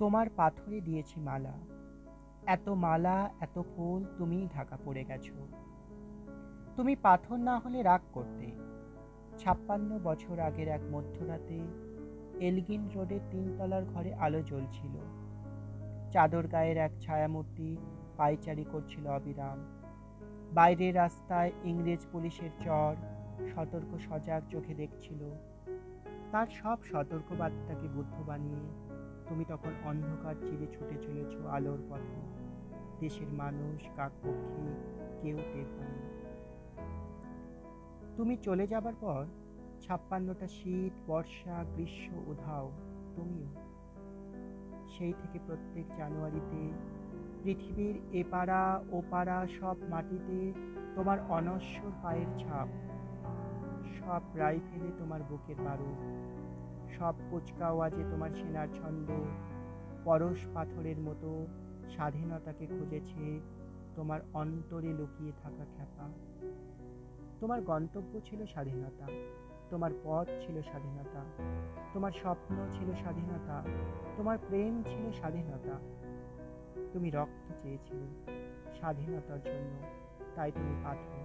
তোমার পাথরে দিয়েছি মালা, এত মালা এত ফুল তুমিই ঢাকা পড়ে গেছো। তুমি পাথর না হলে রাগ করতে। ৫৬ বছর আগের এক মধ্যরাতে এলগিন রোডের ৩ তলার ঘরে আলো জ্বলছিল। চাদর গায়ের এক ছায়ামূর্তি পায়চারি করছিল অবিরাম। বাইরের রাস্তায় ইংরেজ পুলিশের চর সতর্ক সজাগ চোখে দেখছিল। তার সব সতর্কবার্তাকে বুদ্ধ বানিয়ে তুমি তখন অন্ধকার চিরে ছুটে চলেছ আলোর পথে। দেশের মানুষ কাকপক্ষী কেউ টের পায়নি। তুমি চলে যাবার পর ৫৬টা শীত, বর্ষা, গ্রীষ্ম, উধাও, তুমিও। সেই থেকে প্রত্যেক জানুয়ারিতে পৃথিবীর এপাড়া ওপাড়া সব মাটিতে তোমার অনশ্বর পায়ের ছাপ, সব রাইফেলে তোমার বুকের বারুদ, সব কুচকাওয়াজে তোমার সেনার ছন্দ। পরশ পাথরের মতো স্বাধীনতাকে খুঁজেছে তোমার অন্তরে লুকিয়ে থাকা খ্যাপা। তোমার গন্তব্য ছিল স্বাধীনতা, তোমার পথ ছিল স্বাধীনতা, তোমার স্বপ্ন ছিল স্বাধীনতা, তোমার প্রেম ছিল স্বাধীনতা। তুমি রক্ত চেয়েছিলে স্বাধীনতার জন্য, তাই তুমি পাথর।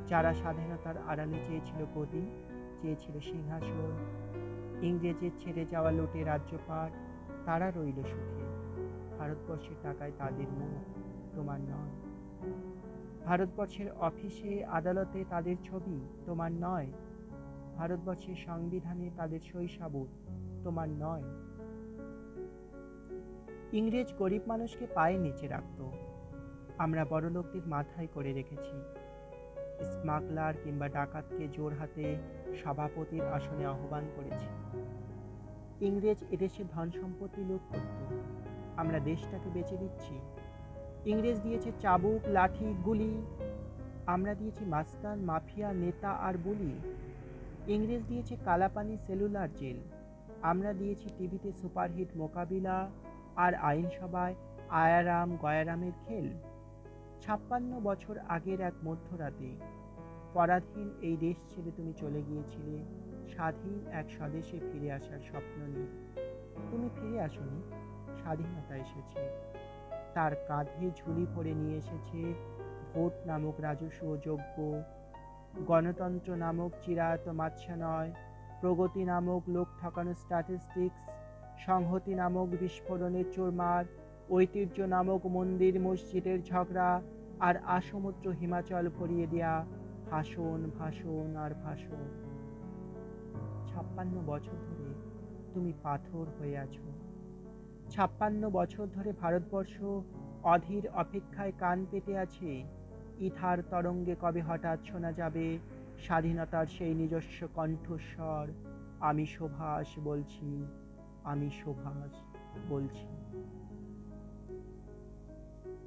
যারা স্বাধীনতার আড়ালে চেয়েছিল গদি, চেয়েছিল সিংহাসন, ইংরেজের ছেড়ে যাওয়া লুটে রাজ্যপাট, তারা রইল সুখে। ভারতবর্ষের টাকায় তাদের মুখ, তোমার নয়। ভারতবর্ষের অফিসে আদালতে তাদের ছবি, তোমার নয়। ভারতবর্ষের সংবিধানে তাদের সই সাবুত, তোমার নয়। ইংরেজ গরিব মানুষকে পায়ের নিচে রাখত, আমরা বড়লোকদের মাথায় করে রেখেছি। স্মাগলার কিংবা ডাকাতকে জোর হাতে সভাপতির আসনে আহ্বান করেছি। ইংরেজ এদেশে ধন সম্পত্তি লুট করত, আমরা দেশটাকে বেচে দিচ্ছি। ইংরেজ দিয়েছে চাবুক, লাঠি, গুলি, আমরা দিয়েছি মাস্তান, মাফিয়া, নেতা আর বুলি। ইংরেজ দিয়েছে কালাপানি, সেলুলার জেল, আমরা দিয়েছি টিভিতে সুপারহিট মোকাবিলা আর আইনসভায় আয়ারাম গয়ারামের খেল। ৫৬ বছর আগের এক মধ্যরাতে পরাধীন এই দেশ ছেড়ে তুমি চলে গিয়েছিলে স্বাধীন এক স্বদেশে ফিরে আসার স্বপ্ন নিয়ে। তুমি ফিরে আসোনি, স্বাধীনতা এসেছে। তার কাঁধে ঝুলি ভরে নিয়ে এসেছে ভোট নামক রাজস্ব যোগ্য, গণতন্ত্র নামক চিরায়ত মাৎস্যনয়, প্রগতি নামক লোক ঠকানো স্ট্যাটিস্টিক্স, সংহতি নামক বিস্ফোরণের চোরমার, ঐতিহ্য নামক মন্দির মসজিদের ঝগড়া, আর আসমুদ্র হিমাচল ভরিয়ে দেয়া ভাষণ, ভাষণ আর ভাষণ। ৫৬ বছর ধরে তুমি পাথর হয়ে আছো। ৫৬ বছর ধরে ভারতবর্ষ অধীর অপেক্ষায় কান পেতে আছে। ইথার তরঙ্গে কবে হঠাৎ শোনা যাবে স্বাধীনতার সেই নিজস্ব কণ্ঠস্বর, আমি সুভাষ বলছি, আমি সুভাষ বলছি।